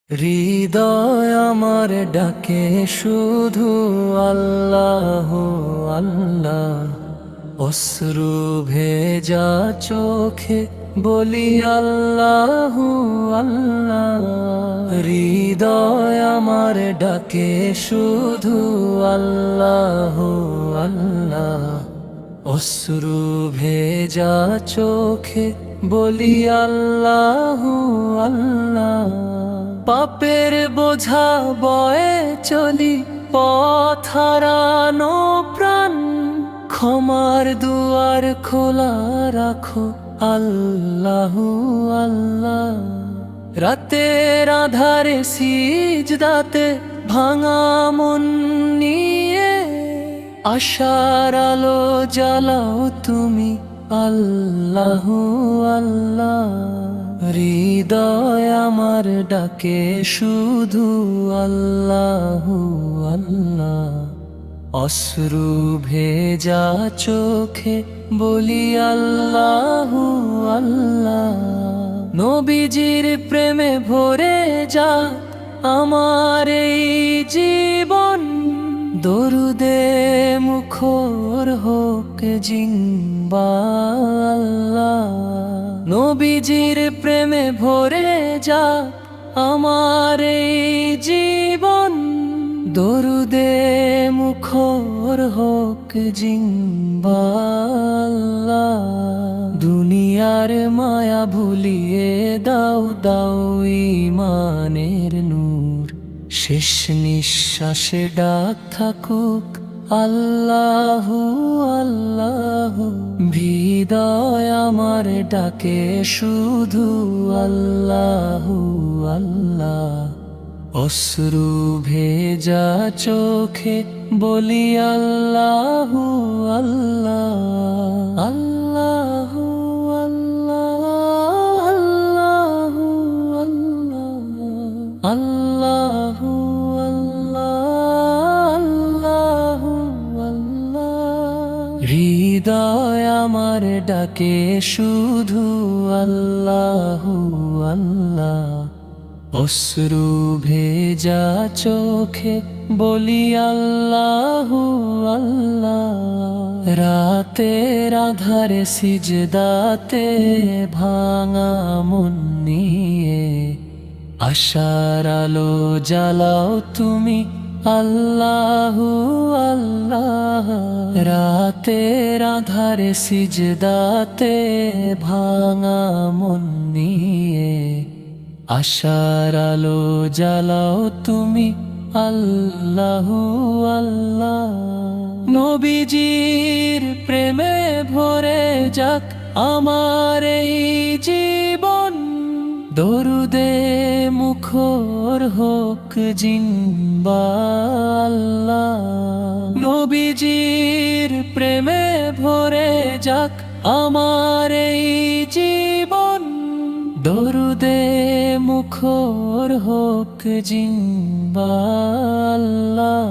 হৃদয় আমার ডাকে শুধু আল্লাহ আল্লাহ। অশ্রু ভেজা চোখে বলি আল্লাহ আল্লাহ। হৃদয় আমার ডাকে শুধু আল্লাহ আল্লাহ। অশ্রু ভেজা চোখে বলি আল্লাহ আল্লাহ। পাপের বোঝা বয়ে চলি পথ হারানো প্রাণ, ক্ষমার দুয়ার খোলা রাখো আল্লাহ আল্লাহ। রাতের আধারে সিজদাতে ভাঙা মন নিয়ে আশার আলো জ্বালাও তুমি আল্লাহ আল্লাহ। হৃদয় আমার ডাকে শুধু আল্লাহ আল্লাহ। অশ্রু ভেজা চোখে বলি আল্লাহ আল্লাহ। নবীজির প্রেমে ভরে যা আমার এই জীবন, দরুদে মুখর হোক জিংবা আল্লাহ। নবীজির প্রেমে ভরে যা আমার এই জীবন, দরুদে মুখর হোক জিংবা আল্লাহ। দুনিয়ার মায়া ভুলিয়ে দাও দাও ঈমানের নূর, শেষ নিঃশ্বাসে ডাক থাকুক আল্লাহ আল্লাহ। হৃদয় আমার ডাকে শুধু আল্লাহ আল্লাহ। অশ্রু ভেজা চোখে বলি আল্লাহ আল্লাহ আল্লাহ আল্লাহ আল্লাহ আল্লাহ আল্লাহ আল্লাহ। হৃদয় আমার ডাকে শুধু আল্লাহ আল্লাহ। অশ্রু ভেজা চোখে বলি আল্লাহ আল্লাহ। রাতের আধারে সিজদাতে ভাঙা মন নিয়ে আশার আলো জ্বালাও তুমি আল্লাহ আল্লাহ। রাতের আধারে সিজদাতে ভাঙা মন নিয়ে আশার আলো জ্বালাও তুমি আল্লাহ আল্লাহ। নবীজির প্রেমে ভরে যাক আমার এই জীবন, দরুদে মুখর হোক জিংবা আল্লাহ। নবীজির প্রেমে ভরে যাক আমার এই জীবন, দরুদে মুখর হোক জিংবা আল্লাহ।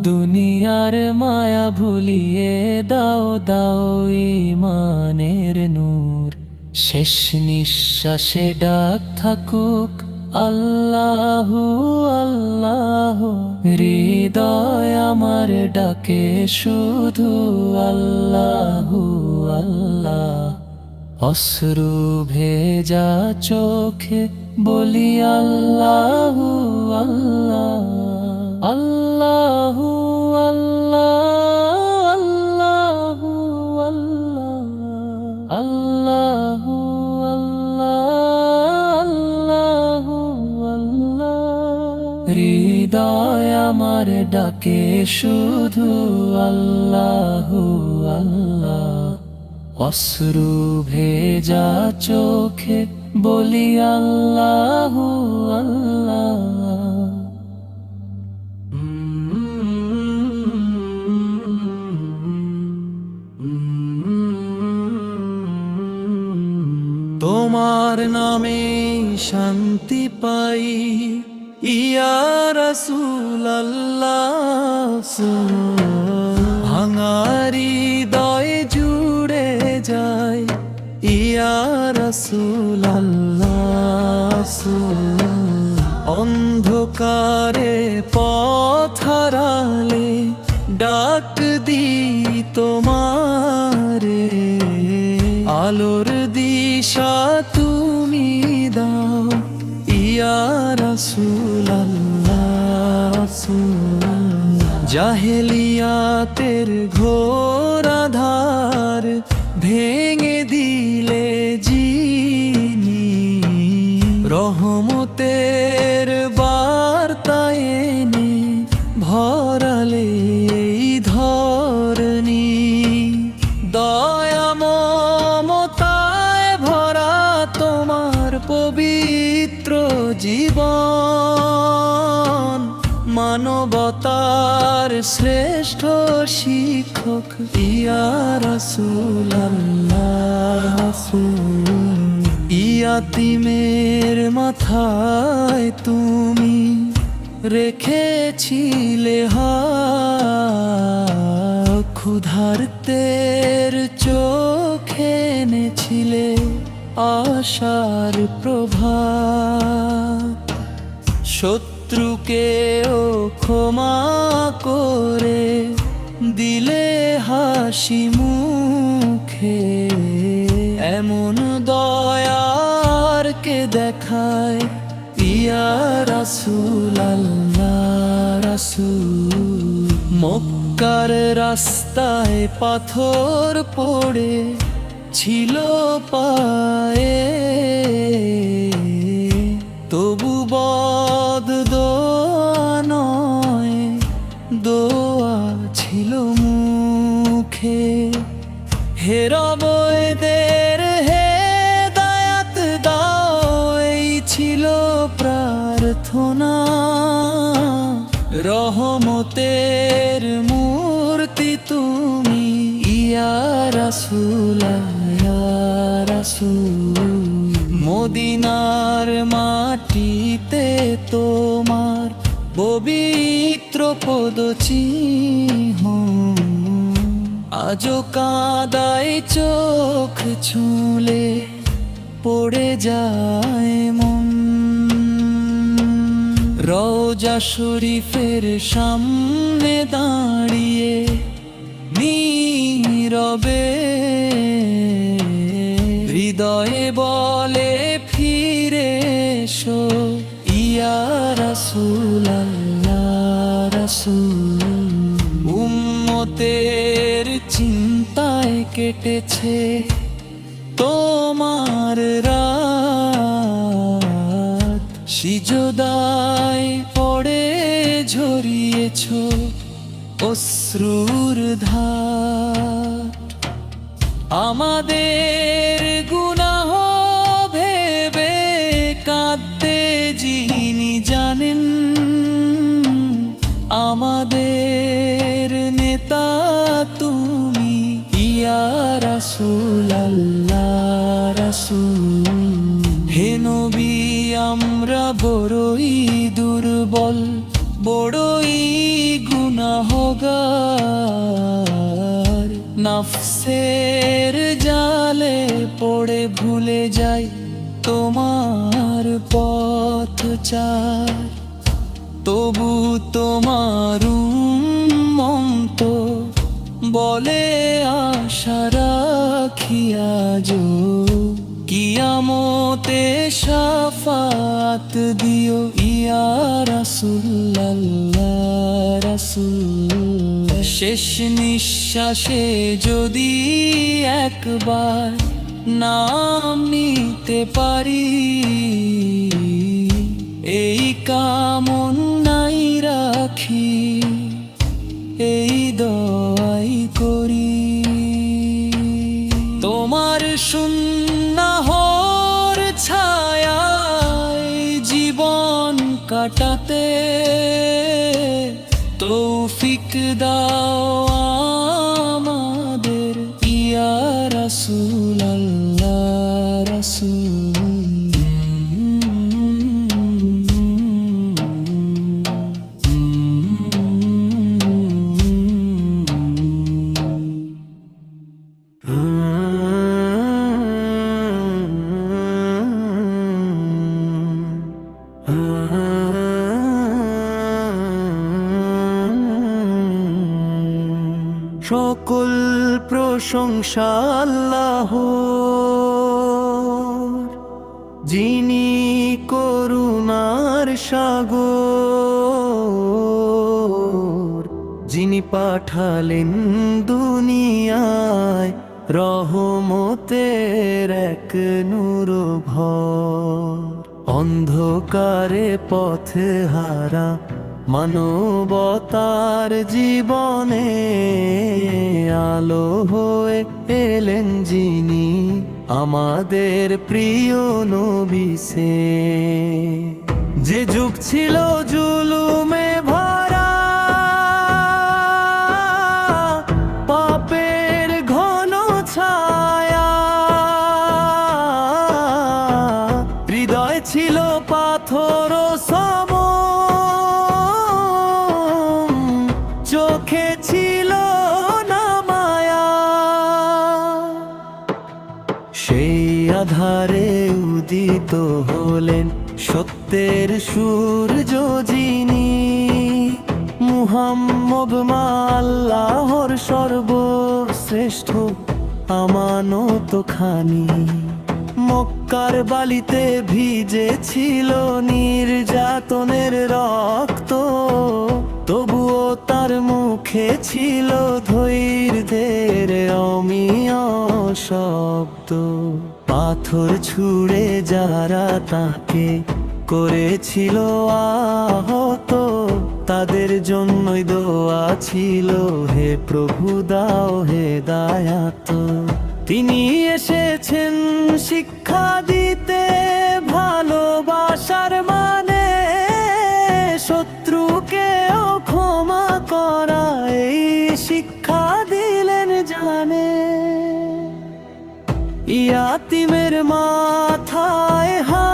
দুনিয়ার মায়া ভুলিয়ে দাও দাও ঈমানের নূর, শেষ নিঃশ্বাসে ডাক থাকুক আল্লাহ আল্লাহ। হৃদয় আমার ডাকে শুধু আল্লাহ আল্লাহ। অশ্রু ভেজা চোখে বলি আল্লাহ আল্লাহ আল্লাহ আল্লাহ আল্লাহ আল্লাহ আল্লাহ আল্লাহ। হৃদয় আমার ডাকে শুধু আল্লাহ আল্লাহ। অশ্রু ভেজা চোখে বলি আল্লাহ আল্লাহ। তোমার নামে শান্তি পাই ইয়া রাসূলুল্লাহ। ভাঙা হৃদয় জুড়ে যায় ইয়া রাসূলুল্লাহ। অন্ধকারে পথ হারালে ডাক দি তোমারে, আলোর দিশা তুমি দাও ইয়া রাসূলুল্লাহ। জাহেলিয়াতের ঘোর আধার ভেঙে দিলে যিনি, রহমতের বার্তা এনে ভরালে এই ধরণী। দয়া মমতায় ভরা তোমার পবিত্র জীবন, মানবতার শ্রেষ্ঠ শিক্ষক ইয়া রাসূলুল্লাহ। ইয়াতীমের মাথায় তুমি রেখেছিলে হাত, ক্ষুধার্তের চোখে এনেছিলে আশার প্রভাত। শত্রুকেও ক্ষমা করে দিলে হাসি মুখে, এমন দয়ার কে দেখায় ইয়া রাসূলুল্লাহ। রাসূল মক্কার রাস্তায় পাথর পড়ে ছিল পায়ে, তবু বদ দোয়া নয়, দোয়া ছিল মুখে। হে রব এদের হেদায়াত দাও, এই ছিল প্রার্থনা। রহমতের মূর্তি তুমি ইয়া রাসূলুল্লাহ। মদিনার মাটিতে তোমার পবিত্র পদচিহ্ন, আজও কাদায় চোখ ছুঁলে পড়ে যায় মন। রওজা শরীফের সামনে দাঁড়িয়ে নীরবে হৃদয়ে বলে ফিরে এসো ইয়া রাসূলুল্লাহ। উম্মতের চিন্তায় কেটেছে তোমার রাত, সিজদায় পড়ে ঝরিয়েছ অশ্রুর ধার। আমাদের গুনাহ ভেবে কাঁদতে যিনি জানেন, আমাদের নেতা তুমি ইয়া রাসূলুল্লাহ। হে নবী আমরা বড়ই দুর্বল, বড়ই গুনাহগার, নফসের জালে পড়ে ভুলে যাই তোমার পথ চার। তবু তোমার উম্মত বলে আশা রাখিয়া যো, কিয়ামতে শাফাত দিও ইয়া রাসূলুল্লাহ। শেষ নিঃশ্বাসে যদি একবার নাম নিতে পারি, এই কামনাই রাখি, এই দোয়াই করি। তোমার সুন্নাহর ছায়ায় জীবন কাটাতে তৌফিক দাও আমাদের ইয়া রাসূলুল্লাহ। Ah সকল প্রশংসা আল্লাহর, যিনি করুণার সাগর, যিনি পাঠালেন দুনিয়ায় রহমতের এক নূর ভর। অন্ধকারে পথে হারা মানবতার জীবনে আলো হয়ে এলেন যিনি, আমাদের প্রিয় নবী সে। যে যুগ ছিল জুলুমে ভরা, পাপের ঘন ছায়া, হৃদয় ছিল পাথর সম, চোখে ছিল না মায়া। সেই আধারে উদিত হলেন সত্যের সূর্য যিনি, মুহাম্মদ আল্লাহর সর্বশ্রেষ্ঠ আমানত খানি। মক্কার বালিতে ভিজেছিল নির্যাতনের রক্ত, তবুও তার মুখে ছিল ধৈর্যের অমিয় শব্দ। পাথর ছুঁড়ে যারা তাকে করেছিল আহত, তাদের জন্যই দোয়া ছিল, হে প্রভু দাও হেদায়াত। তিনি এসেছেন শিক্ষা দিতে ভালোবাসার মানে, শত্রুকেও ক্ষমা করা এই শিক্ষা দিলেন জানে। ইয়াতিমের মাথায় হাত,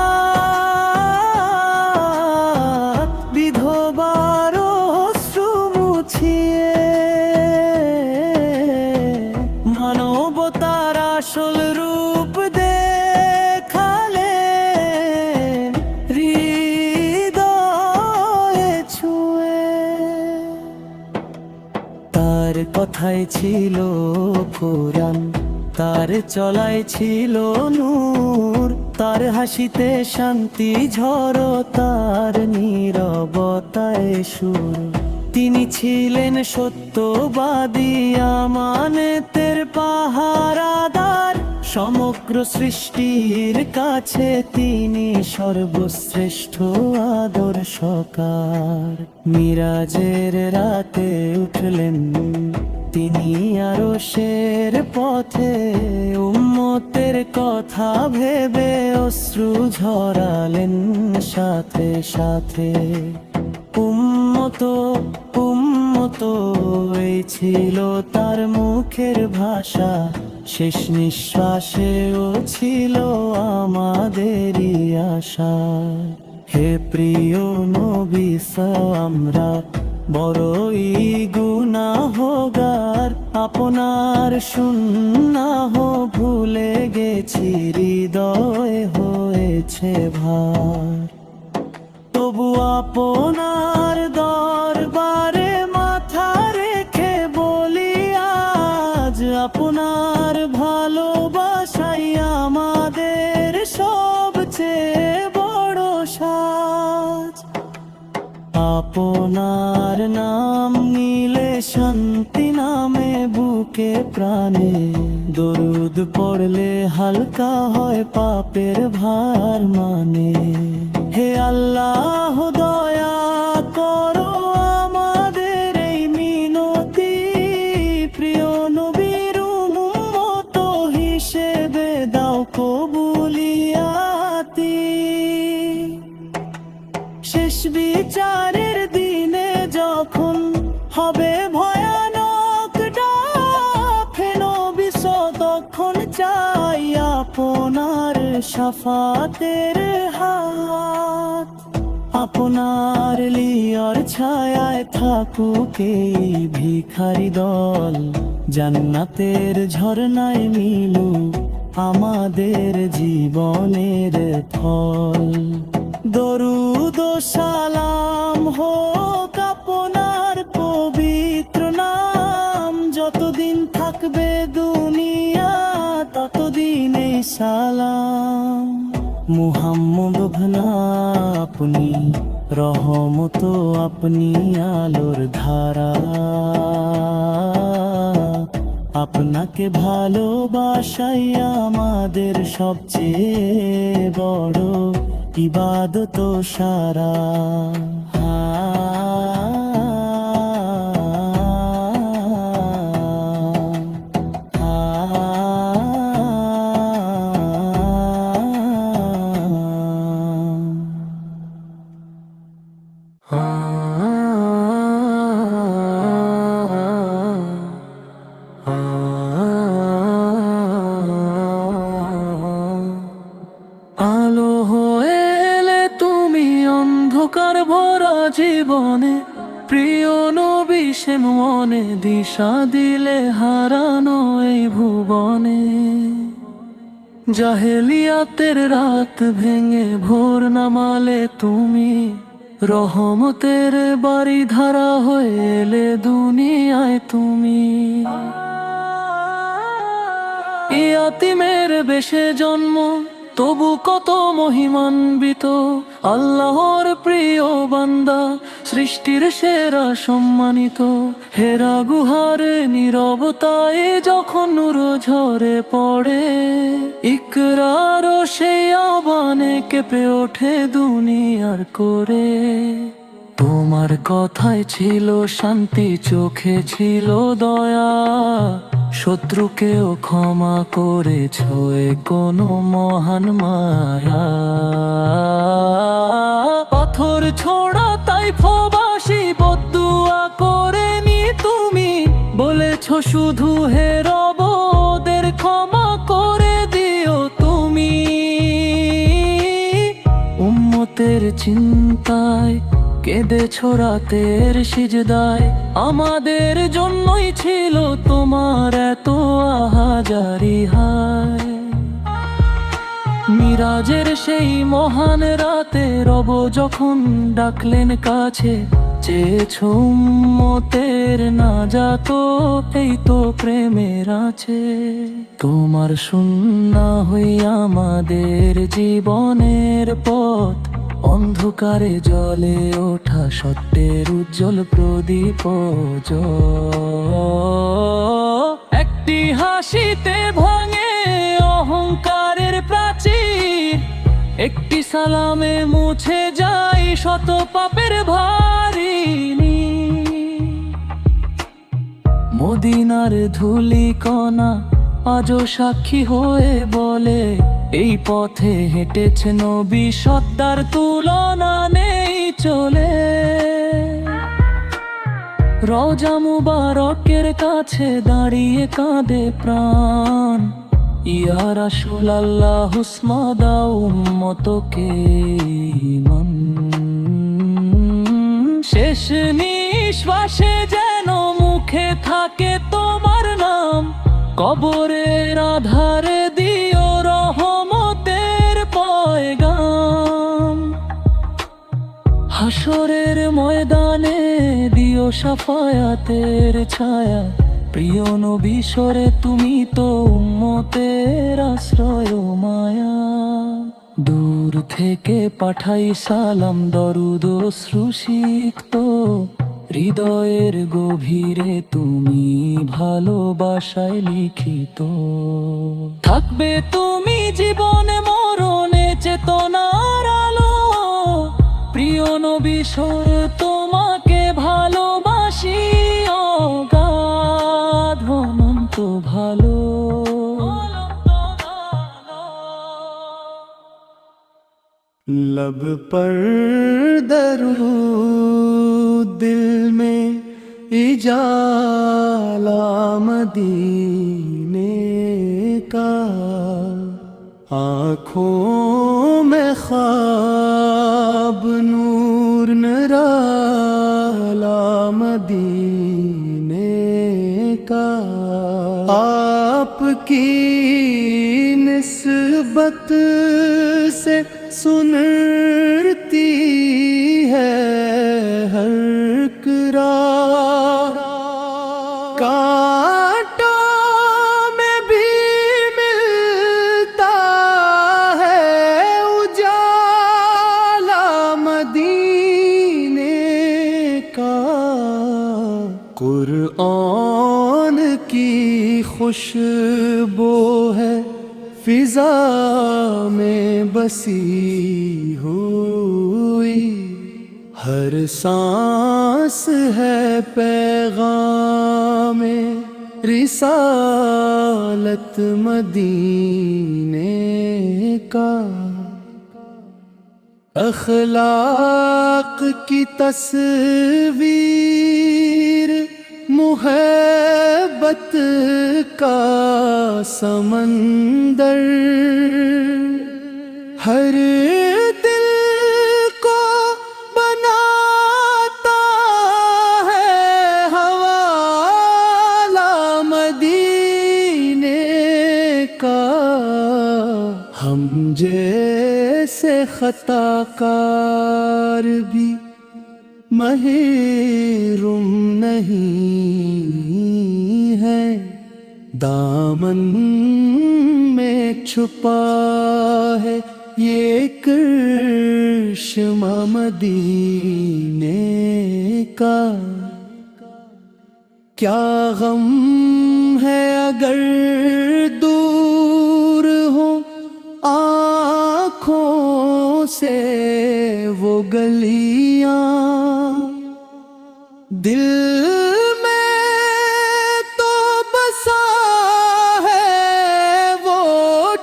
বিধবার অশ্রু মুছিয়ে মানবতার আসল রূপ দেখালেন, হৃদয়ে ছুঁয়ে। তার কথাই ছিল কোরআন, তার চলাই ছিল নূর, তার হাসিতে শান্তি ঝরো, তার নীরবতায় সুর। তিনি ছিলেন সত্যবাদী, আমানতের পাহারাদার, সমগ্র সৃষ্টির কাছে তিনি সর্বশ্রেষ্ঠ আদর্শকার। মিরাজের রাতে উঠলেন তিনি আরশের পথে, উম্মতের কথা ভেবে অশ্রু ঝরালেন সাথে সাথে। উম্মত উম্মত এই ছিল তার মুখের ভাষা, শেষ নিঃশ্বাসেও ছিল আমাদেরই আশা। হে প্রিয় নবী আমরা বড়ই গুনাহগার, আপনার সুন্নাহ ভুলে গেছি, হৃদয় হয়েছে ভার। তবু আপনার দরবারে মাথা রেখে বলি আজ, আপনার ভালোবাসাই আমাদের সবচেয়ে বড় সাজ। আপনার নাম নিলে শান্তি নামে বুকে প্রাণে, দরুদ পড়লে হালকা হয় পাপের ভার মানে। হে আল্লাহ দয়া করো আমাদের এই মিনতি, প্রিয় নবীর উম্মত হিসেবে দাও কবুলিয়াতি। শেষ বিচারের দিনে যখন হবে ভয়ানক ডাক, হে নবী তখন চাই আপনার শাফাতের হাত। আপনার লিয়ার ছায়ায় থাকুক এই ভিখারি দল, জান্নাতের ঝরনায় মিলুক আমাদের জীবনের ফল। দরুদ ও সালাম হোক আপনার পবিত্র নাম, যত মুহাম্মদ ভনা আপনি, রহমত আপনি, আলোর ধারা। আপনাকে ভালোবাসাই আমাদের সবচেয়ে বড় ইবাদত সারা। আলো হয়ে এলে তুমি অন্ধকার ভরা জীবনে, প্রিয় নবী সে মনে দিশা দিলে হারানো এই ভুবনে। জাহেলিয়াতের রাত ভেঙে ভোর নামালে তুমি, রহমতের বাড়ি ধারা হয়ে এলে দুনিয়ায় তুমি। ইয়াতিমের বেশে জন্ম তবু কত মহিমান্বিত, আল্লাহর প্রিয় বান্দা সৃষ্টির সেরা সম্মানিত। হেরা গুহারে নীরবতায় যখন নূর ঝরে পড়ে, ইকরার সেই আহ্বানে কেঁপে ওঠে দুনিয়ার করে। তোমার কথায় ছিল শান্তি, চোখে ছিল দয়া, শত্রুকেও ক্ষমা করেছ কোনো মহান মায়া। পাথর ছোড়া তাই প্রবাসী বদদুয়া করেনি তুমি, বলেছ শুধু হে রব ওদের ক্ষমা করে দিও তুমি। উম্মতের চিন্তায় কেঁদেছ রাতের সিজদায়, আমাদের জন্যই ছিল তোমার এত আহাজারি হায়। মিরাজের সেই মহান রাতে রব যখন ডাকলেন কাছে, চেয়েছ উম্মতের নাজাত, এই তো প্রেমের আছে। তোমার সুন্নাহ হই আমাদের জীবনের পথ, অন্ধকারে জ্বলে ওঠা সত্যের উজ্জ্বল প্রদীপ। একটি হাসিতে ভাঙে অহংকারের প্রাচীর, একটি সালামে মুছে যায় শত পাপের ভারী। মদিনার ধুলি কণা আজও সাক্ষী হয়ে বলে, এই পথে হেঁটেছে নবী সত্তার তুলনা নেই চলে। রওজা মুবারকের কাছে দাঁড়িয়ে কাঁদে প্রাণ, ইয়া রাসূলুল্লাহ হুসমা দাও উম্মতকে ঈমান। শেষ নিঃশ্বাসে যেন মুখে থাকে তোমার নাম, কবরের আধারে দিও রহমতের পয়গাম। হাসরের ময়দানে দিও শাফায়াতের ছায়া, প্রিয় নবী সরে তুমি তো উম্মতের আশ্রয় মায়া। দূর থেকে পাঠাই সালাম দরুদ অশ্রুসিক্ত, হৃদয়ের গভীরে তুমি ভালোবাসায় লিখিত। থাকবে তুমি জীবনে মরণে চেতনার আলো, প্রিয় নবী সর তোমাকে ভালোবাসি অগাধ অনন্ত ভালো। लब पर दरूद, दिल में इजाला मदीने का, आँखों में ख्वाब नूर निराला मदीने का। आपकी निस्बत से सुनती है हर किरार, कांटों में भी मिलता है उजाला قرآن کی خوشبو ہے فضا میں بسی ہوئی، ہر سانس ہے پیغام رسالت مدینے کا، اخلاق کی تصویر محبت کا سمندر، ہر دل کو بناتا ہے حوالہ مدینے کا، ہم جیسے خطا کار بھی محروم نہیں ہے، دامن میں چھپا ہے یہ کرشمہ مدینے کا، کیا غم ہے اگر دور ہو آنکھوں سے وہ گلیاں، دل میں تو بسا ہے وہ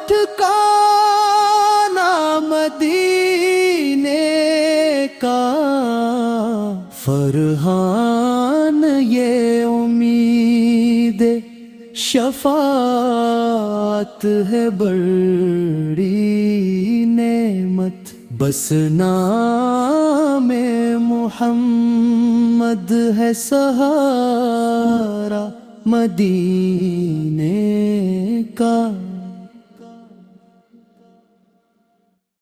ٹھکانہ مدینے کا، فرحان یہ امید شفاعت ہے بڑی نعمت، بس نام محمد ہے سہارا مدینے